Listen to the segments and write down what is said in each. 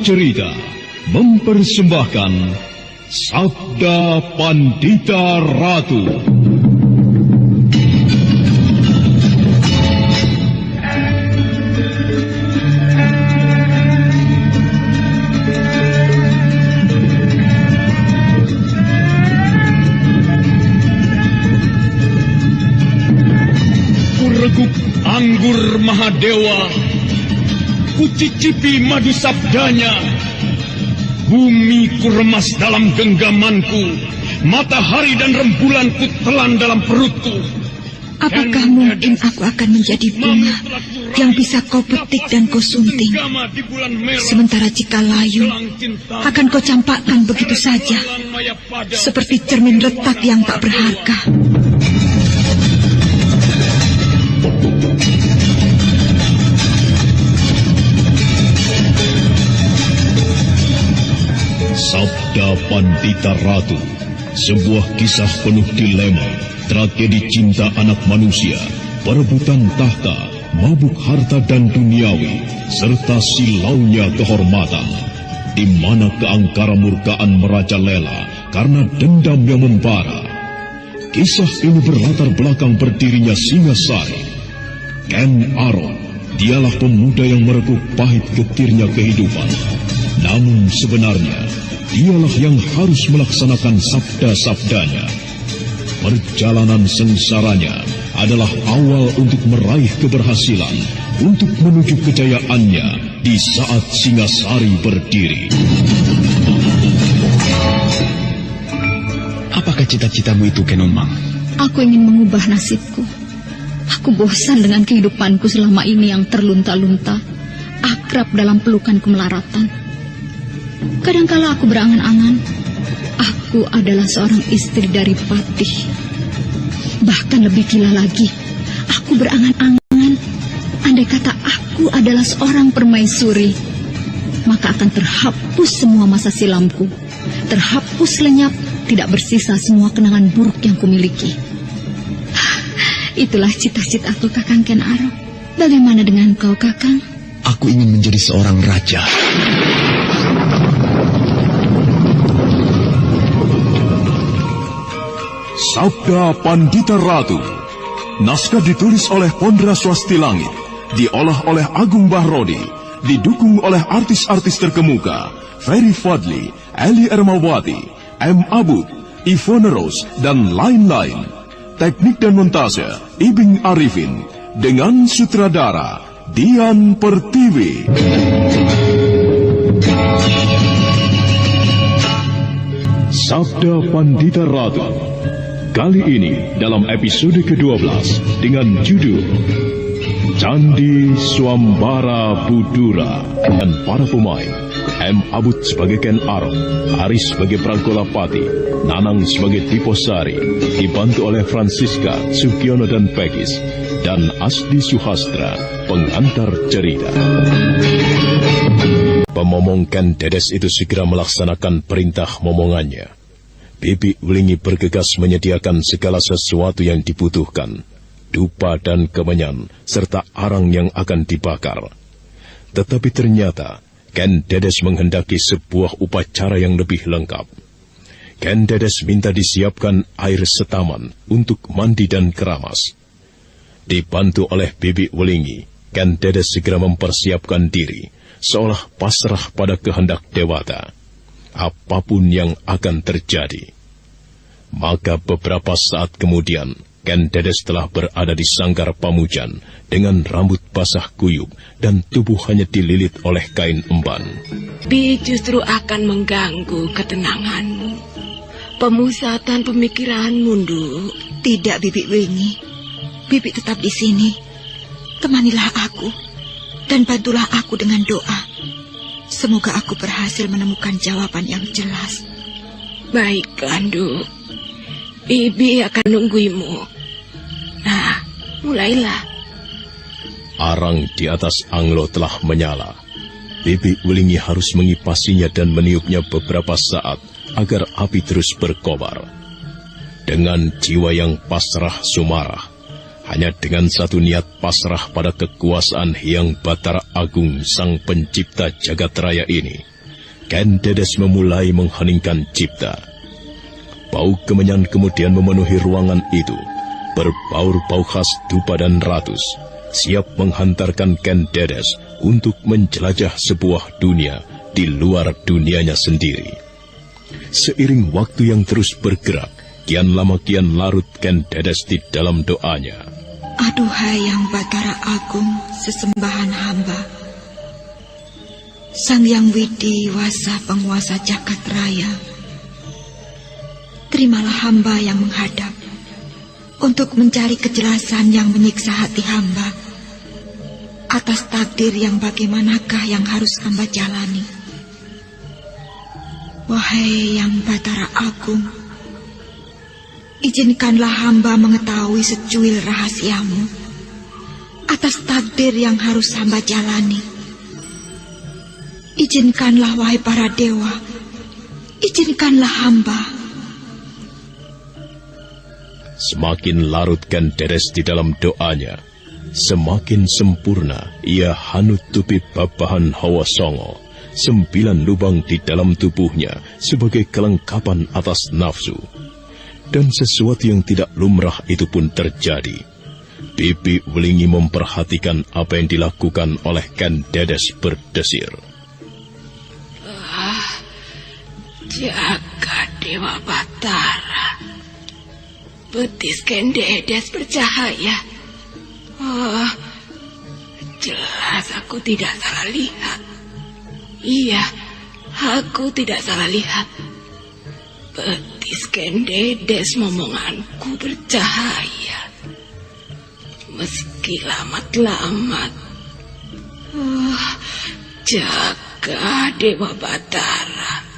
Cerita mempersembahkan Sabda Pandita Ratu. Kureguk anggur Mahadewa, kucicipi madu sabdanya. Bumi ku remas dalam genggamanku, matahari dan rembulan ku telan dalam perutku. Apakah mungkin aku akan menjadi bunga yang bisa kau petik dan kau sunting? Sementara jika layu, akan kau campakkan begitu saja, seperti cermin retak yang tak berharga. Sabda Pandita Ratu, sebuah kisah penuh dilema, tragedi cinta anak manusia, perebutan tahta, mabuk harta dan duniawi, serta silaunya kehormatan, di mana keangkara murkaan merajalela karena dendam yang membara. Kisah ini berlatar belakang berdirinya Singasari. Ken Arok, dialah pemuda yang merekuk pahit getirnya kehidupan. Namun sebenarnya, dialah yang harus melaksanakan sabda-sabdanya. Perjalanan sengsaranya adalah awal untuk meraih keberhasilan, untuk menuju kejayaannya di saat Singasari berdiri. Apakah cita-citamu itu, Kenomang? Aku ingin mengubah nasibku. Aku bosan dengan kehidupanku selama ini yang terlunta-lunta, akrab dalam pelukan kemelaratan. Kadangkala aku berangan-angan, aku adalah seorang istri dari Patih. Bahkan lebih gila lagi, aku berangan-angan, andai kata aku adalah seorang permaisuri, maka akan terhapus semua masa silamku, terhapus lenyap, tidak bersisa semua kenangan buruk yang kumiliki. Itulah cita-citaku, Kakang Ken Arok. Bagaimana dengan kau, Kakang? Aku ingin menjadi seorang raja. Sabda Pandita Ratu. Naskah ditulis oleh Pondra Swasti Langit, diolah oleh Agung Bahrodi, didukung oleh artis-artis terkemuka Ferry Fadli, Eli Ermawati, M. Abud, Ivone Rose, dan lain-lain. Teknik dan montase Ibing Arifin, dengan sutradara Dian Pertiwi. Sabda Pandita Ratu. Kali ini dalam episode ke-12 dengan judul Candi Swambara Budura, dan para pemain M. Abud sebagai Ken Arok, Haris sebagai Prangkolapati, Nanang sebagai Tiposari, dibantu oleh Francisca, Sugiono dan Pegis, dan Asdi Suhastra, pengantar cerita. Pemomong Ken Dedes itu segera melaksanakan perintah momongannya. Bibi Wulingi bergegas menyediakan segala sesuatu yang dibutuhkan, dupa dan kemenyan, serta arang yang akan dibakar. Tetapi ternyata, Ken Dedes menghendaki sebuah upacara yang lebih lengkap. Ken Dedes minta disiapkan air setaman untuk mandi dan keramas. Dibantu oleh Bibi Wulingi, Ken Dedes segera mempersiapkan diri, seolah pasrah pada kehendak dewata, apapun yang akan terjadi. Maka beberapa saat kemudian, Ken Dedes telah berada di sanggar Pamujan dengan rambut basah kuyup dan tubuh hanya dililit oleh kain emban. Bi justru akan mengganggu ketenanganmu, pemusatan pemikiranmu, Nduk. Tidak, Bibi Wulingi. Bibi tetap di sini. Temanilah aku dan bantulah aku dengan doa. Semoga aku berhasil menemukan jawaban yang jelas. Baiklah, Nduk. Bibi akan nungguimu. Nah, mulailah. Arang di atas anglo telah menyala. Bibi Wulingi harus mengipasinya dan meniupnya beberapa saat agar api terus berkobar. Dengan jiwa yang pasrah sumarah, hanya dengan satu niat pasrah pada kekuasaan Hyang Batara Agung Sang Pencipta Jagat Raya ini, Ken Dedes memulai mengheningkan cipta. Bau kemenyan kemudian memenuhi ruangan itu. Berbaur bau khas dupa dan ratus, siap menghantarkan Ken Dedes untuk menjelajah sebuah dunia di luar dunianya sendiri. Seiring waktu yang terus bergerak, kian lama kian larut Ken Dedes di dalam doanya. Aduhai Yang Batara Agung, sesembahan hamba. Sang Yang Widi Wasa penguasa jagat raya, terimalah hamba yang menghadap untuk mencari kejelasan yang menyiksa hati hamba atas takdir yang bagaimanakah yang harus hamba jalani. Wahai Yang Batara Agung, izinkanlah hamba mengetahui secuil rahasiamu atas takdir yang harus hamba jalani. Izinkanlah wahai para dewa, izinkanlah hamba. Semakin larut Ken Dedes di dalam doanya, semakin sempurna ia hanutupi babahan Hawa Songo, 9 lubang di dalam tubuhnya sebagai kelengkapan atas nafsu. Dan sesuatu yang tidak lumrah itu pun terjadi. Bibi Welingi memperhatikan apa yang dilakukan oleh Ken Dedes berdesir. Jagat Dewa Batara, betis Ken Dedes bercahaya. Oh, jelas aku tidak salah lihat. Iya, aku tidak salah lihat. Betis Ken Dedes momonganku bercahaya. Meski lamat-lamat. Oh, jaga Dewa Batara.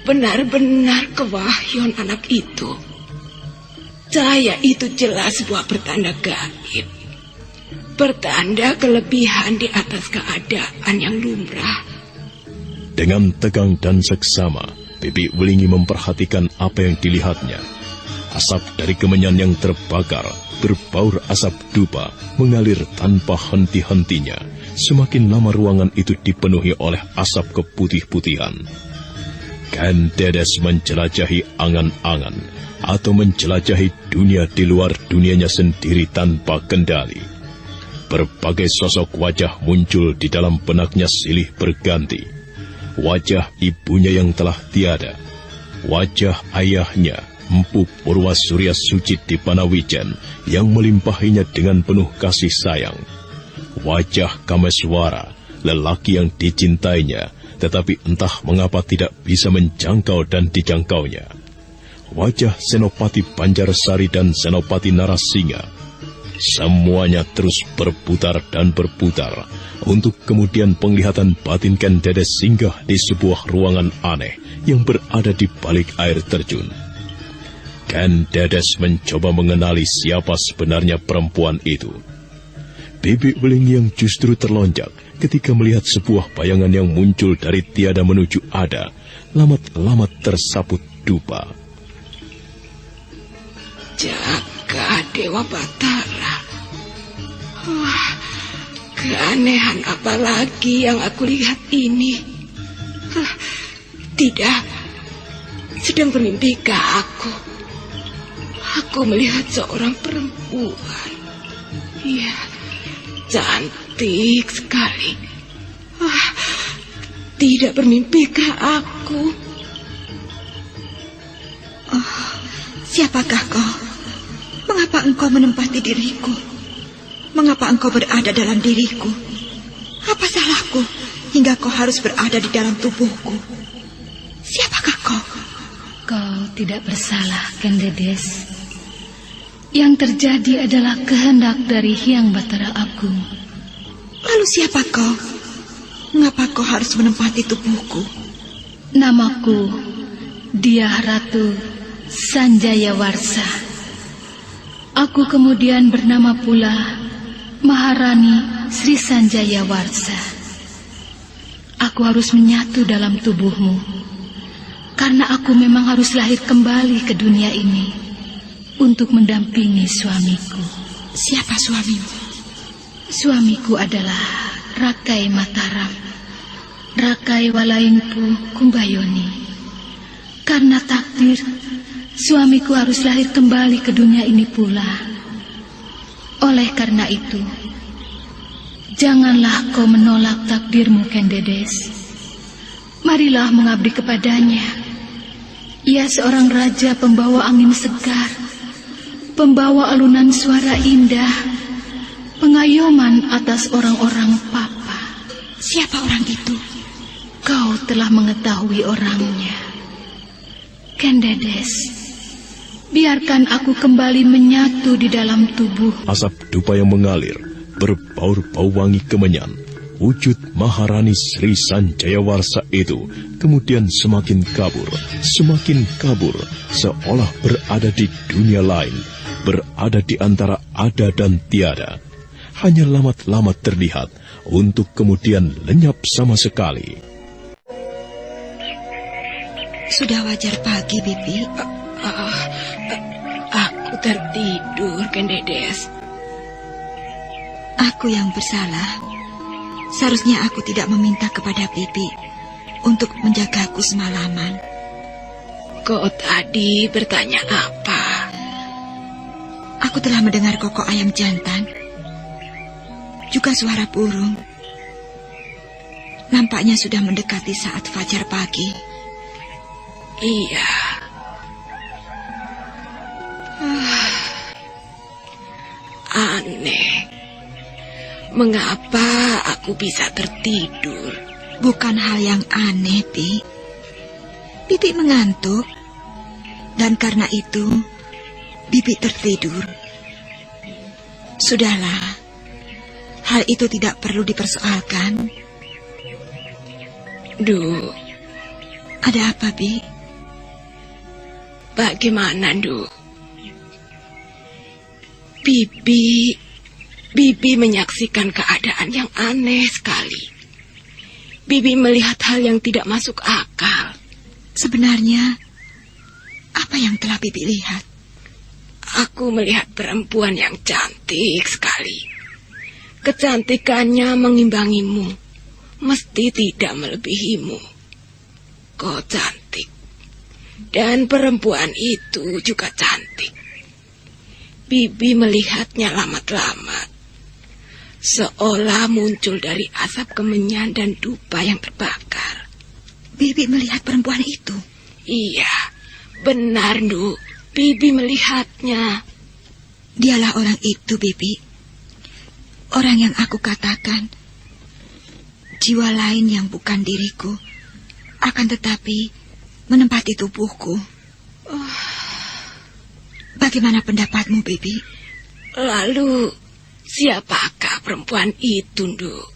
Benar-benar kewahyuan anak itu. Cahaya itu jelas sebuah pertanda gaib. Pertanda kelebihan di atas keadaan yang lumrah. Dengan tegang dan seksama, Bibi Welingi memperhatikan apa yang dilihatnya. Asap dari kemenyan yang terbakar, berbaur asap dupa, mengalir tanpa henti-hentinya. Semakin lama ruangan itu dipenuhi oleh asap keputih-putihan. Ken Dedes menjelajahi angan-angan atau menjelajahi dunia di luar dunianya sendiri tanpa kendali. Berbagai sosok wajah muncul di dalam benaknya silih berganti. Wajah ibunya yang telah tiada, wajah ayahnya Empu Purwa Surya Suci di Panawijen yang melimpahinya dengan penuh kasih sayang. Wajah Kameswara, lelaki yang dicintainya, tetapi entah mengapa tidak bisa menjangkau dan dijangkaunya. Wajah Senopati Banjarsari dan Senopati Narasingha. Semuanya terus berputar dan berputar, untuk kemudian penglihatan batin Ken Dedes singgah di sebuah ruangan aneh yang berada di balik air terjun. Ken Dedes mencoba mengenali siapa sebenarnya perempuan itu. Bibi Welingi yang justru terlonjak ketika melihat sebuah bayangan yang muncul dari tiada menuju ada, lamat-lamat tersaput dupa. Jaga Dewa Batara. Wah, keanehan apa lagi yang aku lihat ini? Tidak, sedang bermimpikah aku? Aku melihat seorang perempuan. Iya, cantik sekali. Wah, tidak bermimpikah aku? Oh, siapakah kau? Mengapa engkau menempati diriku? Mengapa engkau berada dalam diriku? Apa salahku hingga kau harus berada di dalam tubuhku? Siapakah kau? Kau tidak bersalah, Ken Dedes. Yang terjadi adalah kehendak dari Hyang Batara Agung. Lalu siapa kau? Mengapa kau harus menempati tubuhku? Namaku Diah Ratu Sanjaya Warsa. Aku kemudian bernama pula Maharani Sri Sanjaya Warsa. Aku harus menyatu dalam tubuhmu, karena aku memang harus lahir kembali ke dunia ini untuk mendampingi suamiku. Siapa suamimu? Suamiku adalah Rakai Mataram, Rakai walaingku kumbayoni. Karena takdir, suamiku harus lahir kembali ke dunia ini pula. Oleh karena itu, janganlah kau menolak takdirmu, Ken Dedes. Marilah mengabdi kepadanya. Ia seorang raja pembawa angin segar, pembawa alunan suara indah, pengayoman atas orang-orang papa. Siapa orang itu? Kau telah mengetahui orangnya. Ken Dedes, biarkan aku kembali menyatu di dalam tubuh. Asap dupa yang mengalir, berbaur-bau wangi kemenyan. Wujud Maharani Sri Sanjayawarsa itu kemudian semakin kabur, seolah berada di dunia lain, berada di antara ada dan tiada. Hanya lamat-lamat terlihat, untuk kemudian lenyap sama sekali. Sudah wajar pagi, Bibi. Aku tertidur, Ken Dedes. Aku yang bersalah. Seharusnya aku tidak meminta kepada Bibi untuk menjagaku semalaman. Kau tadi bertanya apa? Aku telah mendengar kokok ayam jantan, juga suara burung. Nampaknya sudah mendekati saat fajar pagi. Iya. Aneh. Mengapa aku bisa tertidur? Bukan hal yang aneh, Bi. Bibi mengantuk, dan karena itu Bibi tertidur. Sudahlah, hal itu tidak perlu dipersoalkan. Duh, ada apa, Bi? Bagaimana, Duh? Bibi menyaksikan keadaan yang aneh sekali. Bibi melihat hal yang tidak masuk akal. Sebenarnya, apa yang telah Bibi lihat? Aku melihat perempuan yang cantik sekali. Kecantikannya mengimbangimu, mesti tidak melebihimu. Kau cantik, dan perempuan itu juga cantik. Bibi melihatnya lamat-lamat, seolah muncul dari asap kemenyan dan dupa yang terbakar. Bibi melihat perempuan itu? Iya, benar, Nduk. Bibi melihatnya. Dialah orang itu, Bibi. Orang yang aku katakan, jiwa lain yang bukan diriku, akan tetapi menempati tubuhku. Bagaimana pendapatmu, Bibi? Lalu, siapakah perempuan itu, Nduk?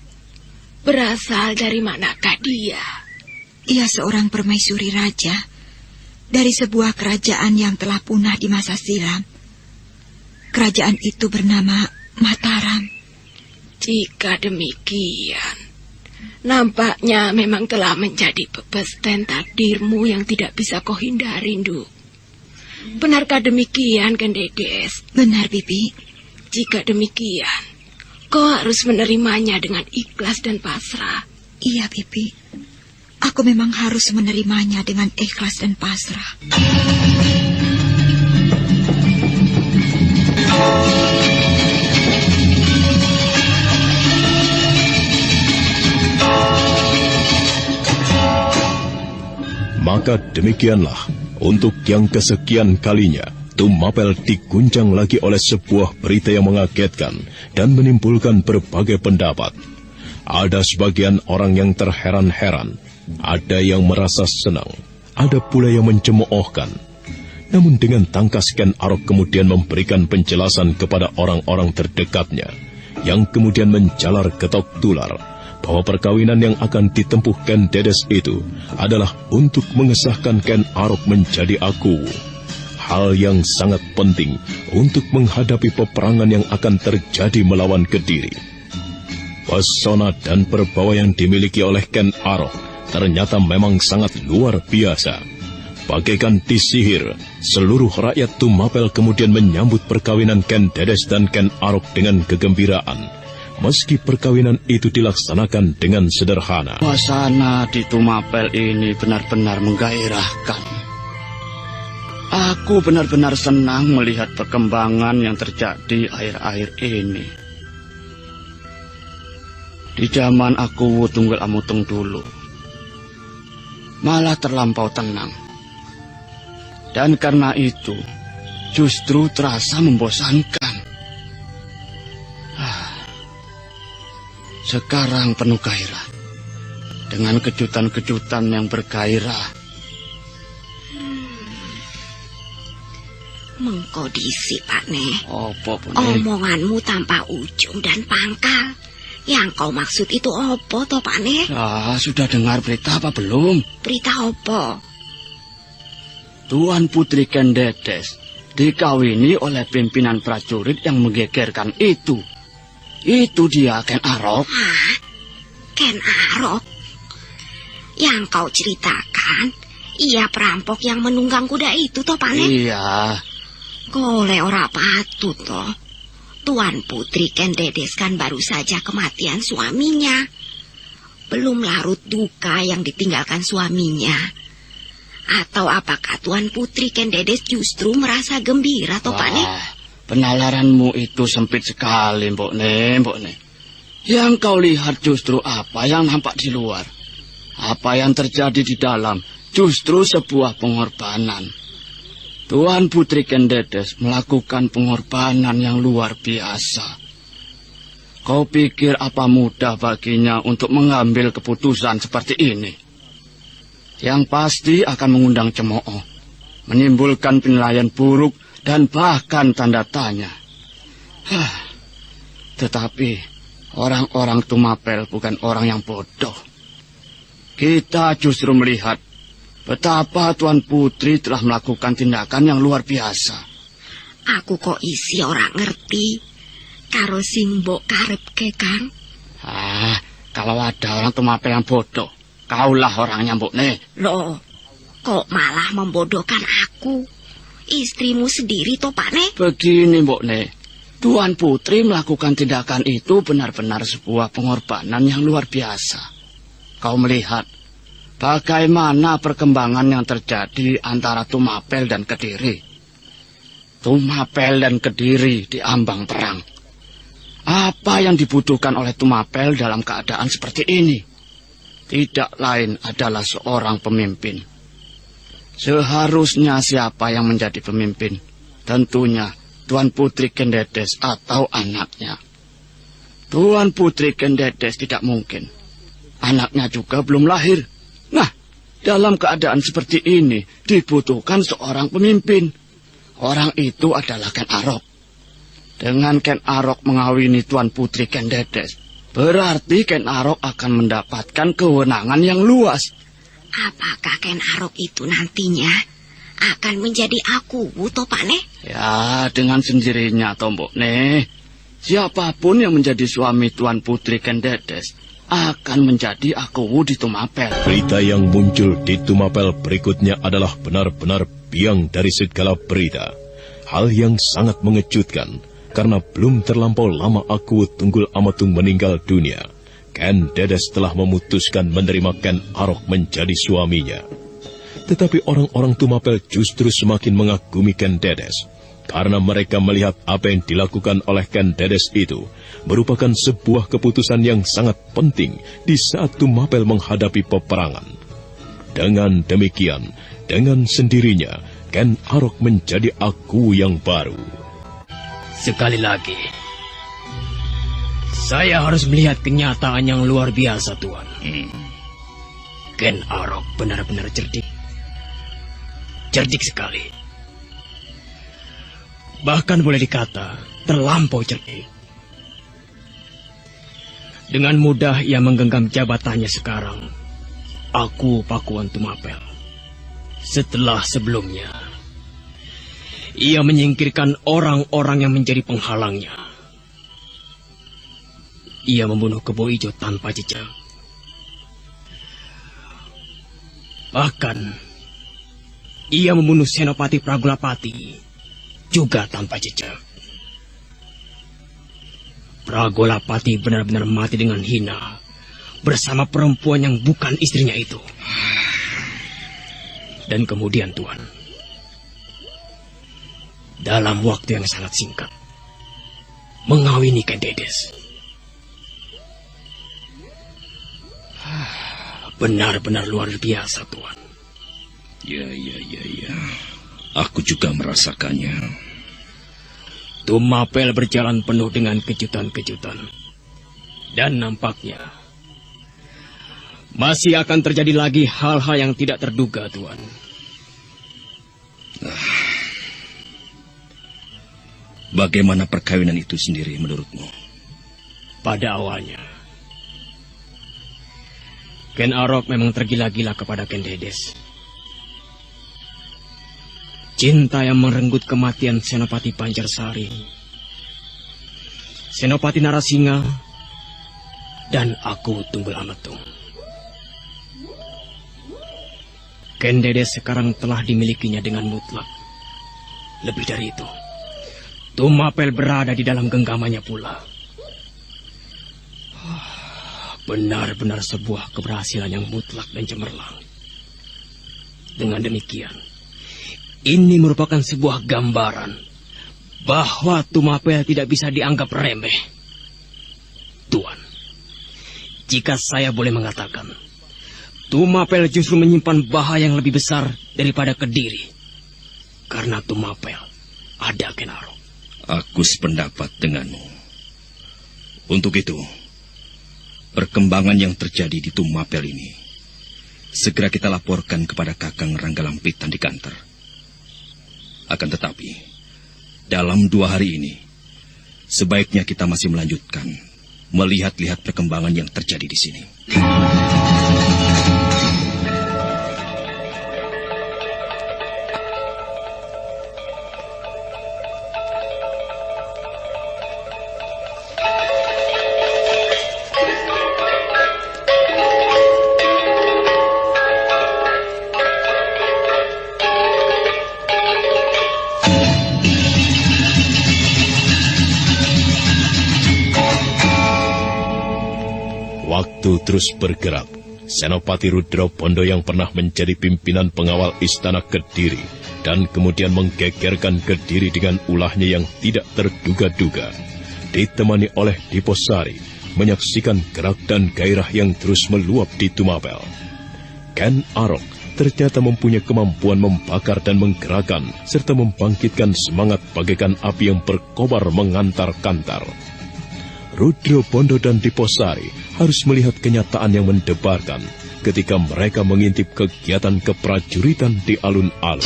Berasal dari manakah dia? Ia seorang permaisuri raja dari sebuah kerajaan yang telah punah di masa silam. Kerajaan itu bernama Mataram. Jika demikian, nampaknya memang telah menjadi bebesten takdirmu yang tidak bisa kau hindari, Nduk. Benarkah demikian, Ken Dedes? Benar, Bibi. Jika demikian, kau harus menerimanya dengan ikhlas dan pasrah. Iya, Bibi. Aku memang harus menerimanya dengan ikhlas dan pasrah. Maka demikianlah, untuk yang kesekian kalinya, Tumapel diguncang lagi oleh sebuah berita yang mengagetkan dan menimbulkan berbagai pendapat. Ada sebagian orang yang terheran-heran, ada yang merasa senang, ada pula yang mencemoohkan. Namun dengan tangkas Ken Arok kemudian memberikan penjelasan kepada orang-orang terdekatnya, yang kemudian menjalar ketok tular, bahwa perkawinan yang akan ditempuh Ken Dedes itu adalah untuk mengesahkan Ken Arok menjadi aku. Hal yang sangat penting untuk menghadapi peperangan yang akan terjadi melawan Kediri. Pesona dan perbawa yang dimiliki oleh Ken Arok ternyata memang sangat luar biasa. Bagaikan disihir, seluruh rakyat Tumapel kemudian menyambut perkawinan Ken Dedes dan Ken Arok dengan kegembiraan. meski perkawinan itu dilaksanakan dengan sederhana. Suasana di Tumapel ini benar-benar menggairahkan. Aku benar-benar senang melihat perkembangan yang terjadi akhir-akhir ini. Di zaman aku Tunggul Amutung dulu, malah terlampau tenang. Dan karena itu, justru terasa membosankan. Sekarang penuh gairah, dengan kejutan-kejutan yang bergairah. Mengkodisi, Pak Ne. Apa, Bu Ne? Omonganmu tanpa ujung dan pangkal. Yang kau maksud itu apa, toh, Pak Ne? Sudah dengar berita apa belum? Berita apa? Tuan Putri Ken Dedes dikawini oleh pimpinan prajurit yang menggegerkan itu. Itu dia, Ken Arok. Hah? Ken Arok? Yang kau ceritakan, ia perampok yang menunggang kuda itu, toh, Pak Ne? Iya. Golek ora patut, toh. Tuan Putri Ken Dedes kan baru saja kematian suaminya. Belum larut duka yang ditinggalkan suaminya. Atau apakah Tuan Putri Ken Dedes justru merasa gembira, toh, Pak Ne? Penalaranmu itu sempit sekali, Mbok Ne. Yang kau lihat justru apa yang nampak di luar. Apa yang terjadi di dalam justru sebuah pengorbanan. Tuan Putri Ken Dedes melakukan pengorbanan yang luar biasa. Kau pikir apa mudah baginya untuk mengambil keputusan seperti ini? Yang pasti akan mengundang cemooh, menimbulkan penilaian buruk dan bahkan tanda tanya. Tetapi orang-orang Tumapel bukan orang yang bodoh. Kita justru melihat betapa Tuan Putri telah melakukan tindakan yang luar biasa. Aku kok isi orang ngerti karo sing mbok karepke, Kang. Kalau ada orang Tumapel yang bodoh, kaulah orangnya, Mbok Ne. Loh, kok malah membodohkan aku? Istrimu sendiri, toh, Pak Ne? Begini, Mbok Ne. Tuan Putri melakukan tindakan itu benar-benar sebuah pengorbanan yang luar biasa. Kau melihat bagaimana perkembangan yang terjadi antara Tumapel dan Kediri. Tumapel dan Kediri diambang perang. Apa yang dibutuhkan oleh Tumapel dalam keadaan seperti ini? Tidak lain adalah seorang pemimpin. Seharusnya siapa yang menjadi pemimpin? Tentunya Tuan Putri Ken Dedes atau anaknya. Tuan Putri Ken Dedes tidak mungkin. Anaknya juga belum lahir. Nah, dalam keadaan seperti ini dibutuhkan seorang pemimpin. Orang itu adalah Ken Arok. Dengan Ken Arok mengawini Tuan Putri Ken Dedes, berarti Ken Arok akan mendapatkan kewenangan yang luas. Apakah Ken Arok itu nantinya akan menjadi aku, toh, Pak Ne? Ya, dengan sendirinya, toh, Mbok Ne. Siapapun yang menjadi suami Tuan Putri Ken Dedes akan menjadi akuwu di Tumapel. Berita yang muncul di Tumapel berikutnya adalah benar-benar biang dari segala berita. Hal yang sangat mengejutkan, karena belum terlampau lama Akuwu Tunggul Amatung meninggal dunia, Ken Dedes telah memutuskan menerima Ken Arok menjadi suaminya. Tetapi orang-orang Tumapel justru semakin mengagumi Ken Dedes, karena mereka melihat apa yang dilakukan oleh Ken Dedes itu merupakan sebuah keputusan yang sangat penting di saat Tumapel menghadapi peperangan. Dengan demikian, dengan sendirinya, Ken Arok menjadi Akuwu yang baru. Sekali lagi, saya harus melihat kenyataan yang luar biasa, Tuan. Ken Arok benar-benar cerdik. Cerdik sekali. Bahkan boleh dikata terlampau cerdik. Dengan mudah ia menggenggam jabatannya sekarang, Akuwu Pakuan Tumapel. Setelah sebelumnya ia menyingkirkan orang-orang yang menjadi penghalangnya. Ia membunuh Kebo Ijo tanpa jejak. Bahkan ia membunuh Senopati Pragulapati juga tanpa jejak. Pragolapati benar-benar mati dengan hina bersama perempuan yang bukan istrinya itu. Dan kemudian Tuan, dalam waktu yang sangat singkat, mengawini Ken Dedes. Benar-benar luar biasa, Tuan. Ya. Aku juga merasakannya. Tumapel berjalan penuh dengan kejutan-kejutan. Dan nampaknya masih akan terjadi lagi hal-hal yang tidak terduga, Tuan. Bagaimana perkawinan itu sendiri menurutmu? Pada awalnya, Ken Arok memang tergila-gila kepada Ken Dedes. Cinta yang merenggut kematian Senopati Pancarsari, Senopati Narasinga, dan aku Tunggul Ametung. Ken Dedes sekarang telah dimilikinya dengan mutlak. Lebih dari itu, Tumapel berada di dalam genggamannya pula. Benar-benar sebuah keberhasilan yang mutlak dan cemerlang. Dengan demikian, ini merupakan sebuah gambaran bahwa Tumapel tidak bisa dianggap remeh. Tuan, jika saya boleh mengatakan, Tumapel justru menyimpan bahaya yang lebih besar daripada Kediri. Karena Tumapel ada Ken Arok. Aku sependapat denganmu. Untuk itu, perkembangan yang terjadi di Tumapel ini segera kita laporkan kepada Kakang Ranggalampitan di kantor. Akan tetapi, dalam 2 hari ini, sebaiknya kita masih melanjutkan melihat-lihat perkembangan yang terjadi di sini. Waktu terus bergerak. Senopati Rudra Bondo yang pernah menjadi pimpinan pengawal istana Kediri dan kemudian menggegerkan Kediri dengan ulahnya yang tidak terduga-duga, ditemani oleh Diposari, menyaksikan gerak dan gairah yang terus meluap di Tumapel. Ken Arok ternyata mempunyai kemampuan membakar dan menggerakkan serta membangkitkan semangat bagaikan api yang berkobar mengantar-kantar. Rudra Bondo dan Diposari harus melihat kenyataan yang mendebarkan ketika mereka mengintip kegiatan keprajuritan di alun-alun.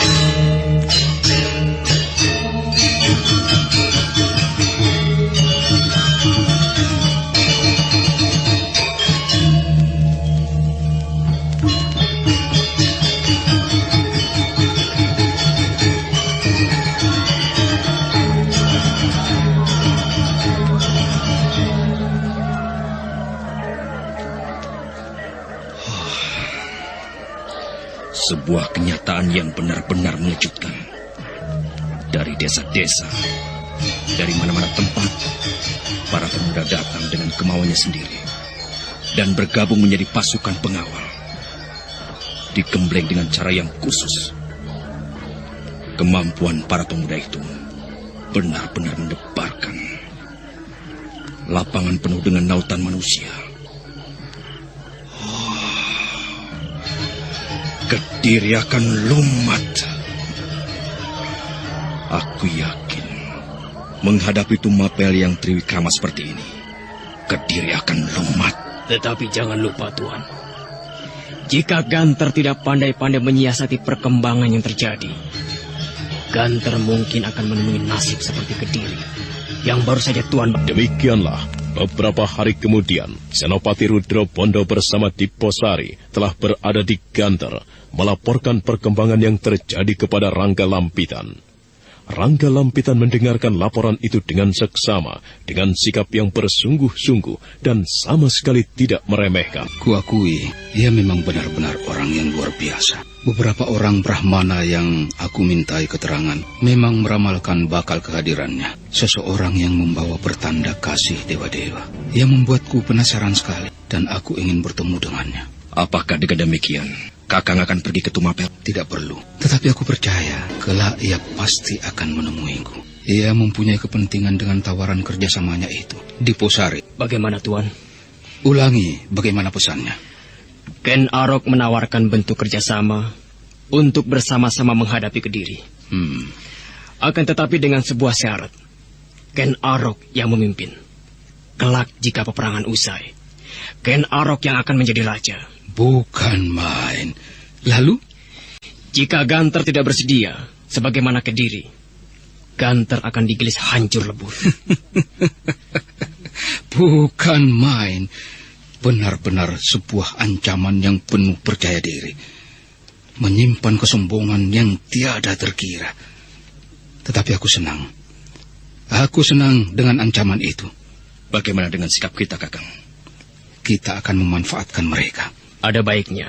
Sebuah kenyataan yang benar-benar mengejutkan. Dari desa-desa, dari mana-mana tempat, para pemuda datang dengan kemauannya sendiri dan bergabung menjadi pasukan pengawal. Digembleng dengan cara yang khusus. Kemampuan para pemuda itu benar-benar mendebarkan. Lapangan penuh dengan lautan manusia. Kediri akan lumat. Aku yakin menghadapi Tumapel yang triwikama seperti ini, Kediri akan lumat. Tetapi jangan lupa, Tuan, jika Ganter tidak pandai-pandai menyiasati perkembangan yang terjadi, Ganter mungkin akan menemui nasib seperti Kediri yang baru saja Tuan. Demikianlah. Beberapa hari kemudian, Senopati Rudra Bondo bersama Diposari telah berada di Ganter, melaporkan perkembangan yang terjadi kepada Ranggalampitan. Ranggalampitan mendengarkan laporan itu dengan seksama, dengan sikap yang bersungguh-sungguh dan sama sekali tidak meremehkan. Kuakui, ia memang benar-benar orang yang luar biasa. Beberapa orang Brahmana yang aku mintai keterangan memang meramalkan bakal kehadirannya. Seseorang yang membawa pertanda kasih dewa-dewa. Yang membuatku penasaran sekali dan aku ingin bertemu dengannya. Apakah dengan demikian Kakang akan pergi ke Tumapel? Tidak perlu. Tetapi aku percaya kelak ia pasti akan menemuiku. Ia mempunyai kepentingan dengan tawaran kerjasamanya itu di Posari. Bagaimana, Tuan? Ulangi bagaimana pesannya. Ken Arok menawarkan bentuk kerjasama untuk bersama-sama menghadapi Kediri. Akan tetapi dengan sebuah syarat. Ken Arok yang memimpin. Kelak jika peperangan usai, Ken Arok yang akan menjadi raja. Bukan main. Lalu? Jika Ganter tidak bersedia, sebagaimana Kediri, Ganter akan digilis hancur lebur. Bukan main. Benar-benar sebuah ancaman yang penuh percaya diri. Menyimpan kesombongan yang tiada terkira. Tetapi aku senang. Aku senang dengan ancaman itu. Bagaimana dengan sikap kita, Kakang? Kita akan memanfaatkan mereka. Ada baiknya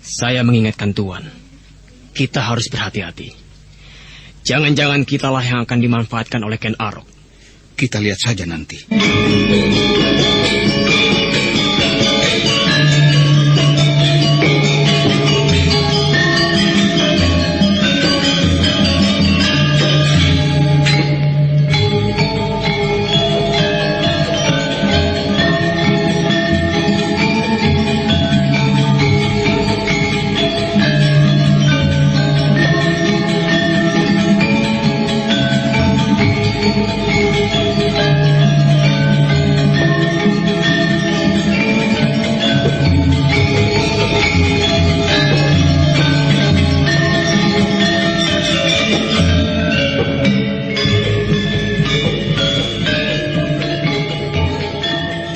saya mengingatkan Tuan, kita harus berhati-hati. Jangan-jangan kitalah yang akan dimanfaatkan oleh Ken Arok. Kita lihat saja nanti.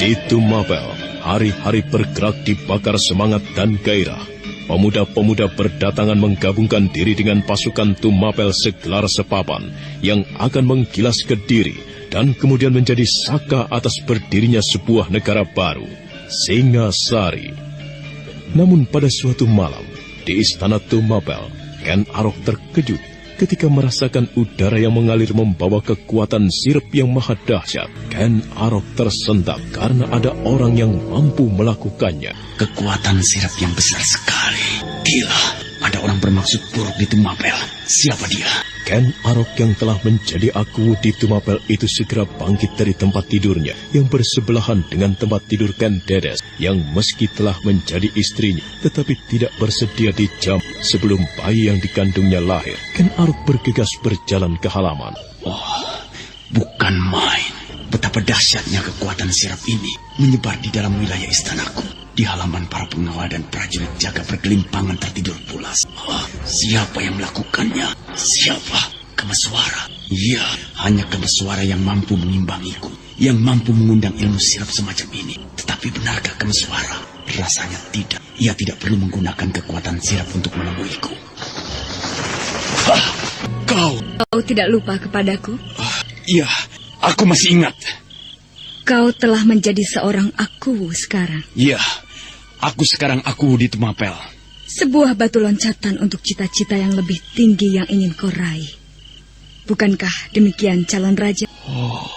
Di Tumapel, hari-hari bergerak dibakar semangat dan gairah. Pemuda-pemuda berdatangan menggabungkan diri dengan pasukan Tumapel segelar sepapan yang akan menggilas Kediri dan kemudian menjadi saka atas berdirinya sebuah negara baru, Singasari. Namun pada suatu malam, di istana Tumapel, Ken Arok terkejut ketika merasakan udara yang mengalir membawa kekuatan sirap yang maha dahsyat. Ken Arok tersentak karena ada orang yang mampu melakukannya. Kekuatan sirap yang besar sekali. Gila, ada orang bermaksud buruk di Tumapel. Siapa dia? Ken Arok yang telah menjadi aku di Tumapel itu segera bangkit dari tempat tidurnya yang bersebelahan dengan tempat tidur Ken Dedes yang meski telah menjadi istrinya tetapi tidak bersedia dijam sebelum bayi yang dikandungnya lahir. Ken Arok bergegas berjalan ke halaman. Oh, bukan main. Betapa dahsyatnya kekuatan sirap ini menyebar di dalam wilayah istanaku. Di halaman para pengawal dan prajurit jaga bergelimpangan tertidur pulas. Oh, siapa yang melakukannya? Siapa? Kemeswara. Iya, hanya Kemeswara yang mampu mengimbangiku, yang mampu mengundang ilmu sirap semacam ini. Tetapi benarkah Kemeswara? Rasanya tidak. Ia tidak perlu menggunakan kekuatan sirap untuk menemuiku. Kau tidak lupa kepadaku? Iya, aku masih ingat. Kau telah menjadi seorang aku sekarang. Iya, aku sekarang aku di Tumapel. Sebuah batu loncatan untuk cita-cita yang lebih tinggi yang ingin kau raih. Bukankah demikian calon raja? Oh,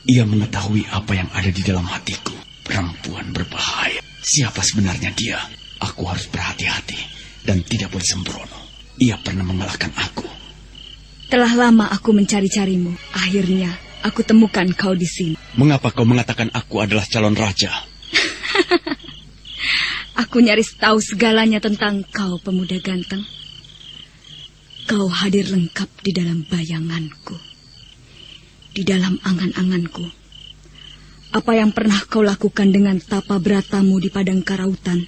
ia mengetahui apa yang ada di dalam hatiku. Perempuan berbahaya. Siapa sebenarnya dia? Aku harus berhati-hati dan tidak boleh sembrono. Ia pernah mengalahkan aku. Telah lama aku mencari-carimu. Akhirnya aku temukan kau di sini. Mengapa kau mengatakan aku adalah calon raja? Aku nyaris tahu segalanya tentang kau, pemuda ganteng. Kau hadir lengkap di dalam bayanganku, di dalam angan-anganku. Apa yang pernah kau lakukan dengan tapa beratamu di padang karautan,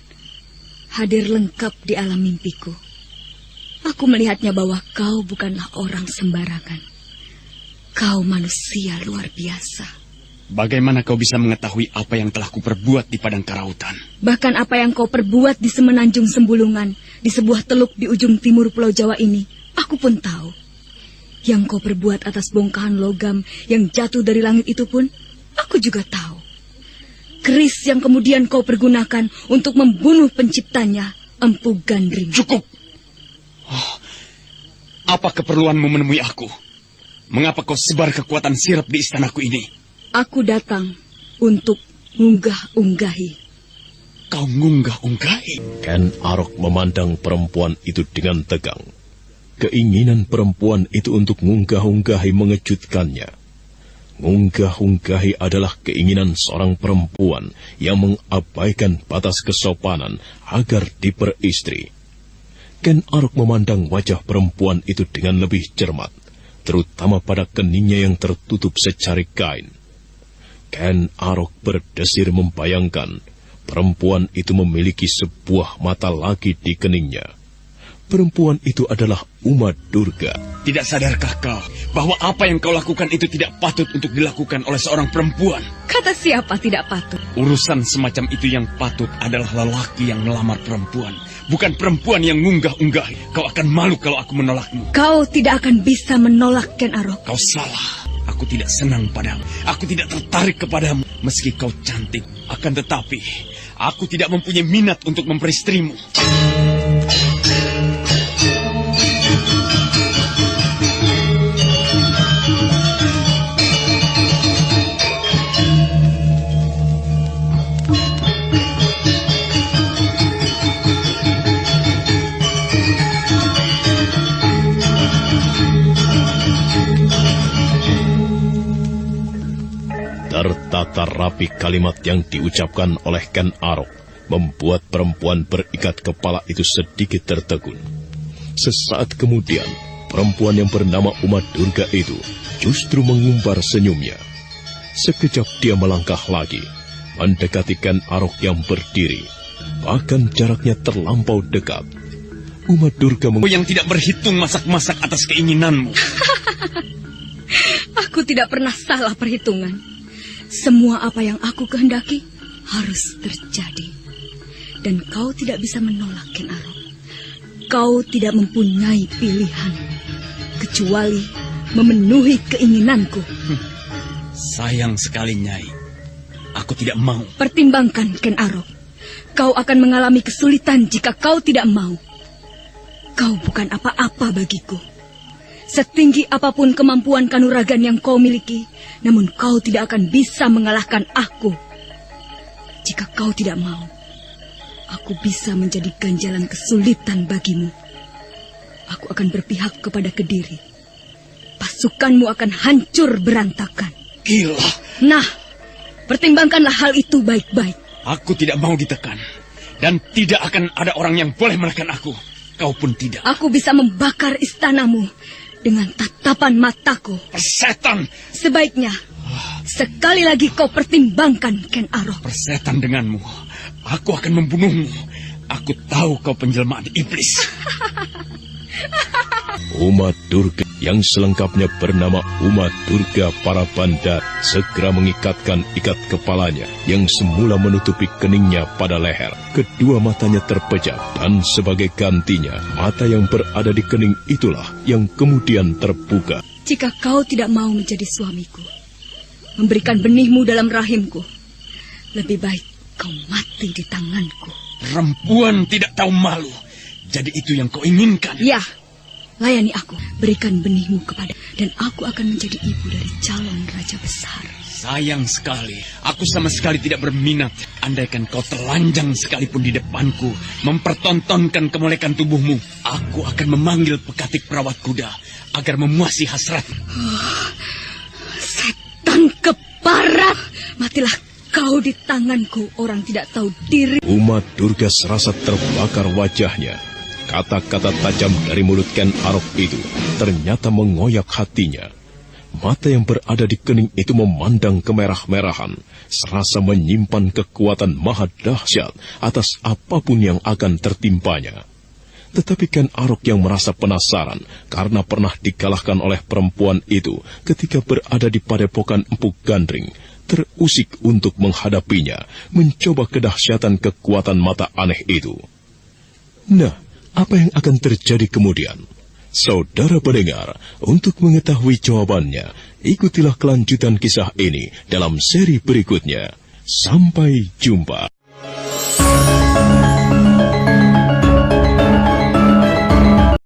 hadir lengkap di alam mimpiku. Aku melihatnya bahwa kau bukanlah orang sembarangan. Kau manusia luar biasa. Bagaimana kau bisa mengetahui apa yang telah kuperbuat di padang karautan? Bahkan apa yang kau perbuat di Semenanjung Sembulungan, di sebuah teluk di ujung timur Pulau Jawa ini, aku pun tahu. Yang kau perbuat atas bongkahan logam yang jatuh dari langit itu pun, aku juga tahu. Keris yang kemudian kau pergunakan untuk membunuh penciptanya, Empu Gandring. Cukup! Oh, apa keperluanmu menemui aku? Mengapa kau sebar kekuatan sirap di istanaku ini? Aku datang untuk ngunggah-unggahi. Kau ngunggah-unggahi? Ken Arok memandang perempuan itu dengan tegang. Keinginan perempuan itu untuk ngunggah-unggahi mengejutkannya. Ngunggah-unggahi adalah keinginan seorang perempuan yang mengabaikan batas kesopanan agar diperistri. Ken Arok memandang wajah perempuan itu dengan lebih cermat, terutama pada keningnya yang tertutup secari kain. Ken Arok berdesir membayangkan perempuan itu memiliki sebuah mata lagi di keningnya. Perempuan itu adalah Uma Durga. Tidak sadarkah kau bahwa apa yang kau lakukan itu tidak patut untuk dilakukan oleh seorang perempuan? Kata siapa tidak patut? Urusan semacam itu yang patut adalah lelaki yang melamar perempuan, bukan perempuan yang ngunggah-unggahi. Kau akan malu kalau aku menolakmu. Kau tidak akan bisa menolak, Ken Arok. Kau salah. Aku tidak senang padamu. Aku tidak tertarik kepadamu. Meski kau cantik, akan tetapi aku tidak mempunyai minat untuk memperistrimu. Tertata rapi kalimat yang diucapkan oleh Ken Arok membuat perempuan berikat kepala itu sedikit tertegun. Sesaat kemudian, perempuan yang bernama Uma Durga itu justru mengumbar senyumnya. Sekejap dia melangkah lagi, mendekati Ken Arok yang berdiri. Bahkan jaraknya terlampau dekat. Uma Durga yang tidak berhitung masak-masak atas keinginanmu. Aku tidak pernah salah perhitungan. Semua apa yang aku kehendaki harus terjadi. Dan kau tidak bisa menolak, Ken Arok. Kau tidak mempunyai pilihan kecuali memenuhi keinginanku. Sayang sekali, Nyai. Aku tidak mau. Pertimbangkan, Ken Arok. Kau akan mengalami kesulitan jika kau tidak mau. Kau bukan apa-apa bagiku. Setinggi apapun kemampuan kanuragan yang kau miliki, namun kau tidak akan bisa mengalahkan aku. Jika kau tidak mau, aku bisa menjadi ganjalan kesulitan bagimu. Aku akan berpihak kepada Kediri. Pasukanmu akan hancur berantakan. Gila. Nah, pertimbangkanlah hal itu baik-baik. Aku tidak mau ditekan. Dan tidak akan ada orang yang boleh menekan aku. Kau pun tidak. Aku bisa membakar istanamu dengan tatapan mataku. Persetan! Sebaiknya, sekali lagi kau pertimbangkan, Ken Arok. Persetan denganmu. Aku akan membunuhmu. Aku tahu kau penjelmaan iblis. Uma Durga yang selengkapnya bernama Uma Durga Parabandar segera mengikatkan ikat kepalanya yang semula menutupi keningnya pada leher. Kedua matanya terpejam dan sebagai gantinya mata yang berada di kening itulah yang kemudian terbuka. Jika kau tidak mau menjadi suamiku, memberikan benihmu dalam rahimku, lebih baik kau mati di tanganku. Perempuan tidak tahu malu. Jadi itu yang kau inginkan? Ya, layani aku. Berikan benihmu kepada, dan aku akan menjadi ibu dari calon raja besar. Sayang sekali, aku sama sekali tidak berminat. Andaikan kau telanjang sekalipun di depanku, mempertontonkan kemolekan tubuhmu, aku akan memanggil pekatik perawat kuda agar memuasi hasrat. Setan keparat, matilah kau di tanganku, orang tidak tahu diri. Uma Durga serasa terbakar wajahnya. Kata-kata tajam dari mulut Ken Arok itu ternyata mengoyak hatinya. Mata yang berada di kening itu memandang kemerah-merahan, serasa menyimpan kekuatan maha dahsyat atas apapun yang akan tertimpanya. Tetapi Ken Arok yang merasa penasaran karena pernah dikalahkan oleh perempuan itu ketika berada di padepokan Empu Gandring, terusik untuk menghadapinya, mencoba kedahsyatan kekuatan mata aneh itu. Nah, apa yang akan terjadi kemudian? Saudara pendengar, untuk mengetahui jawabannya, ikutilah kelanjutan kisah ini dalam seri berikutnya. Sampai jumpa.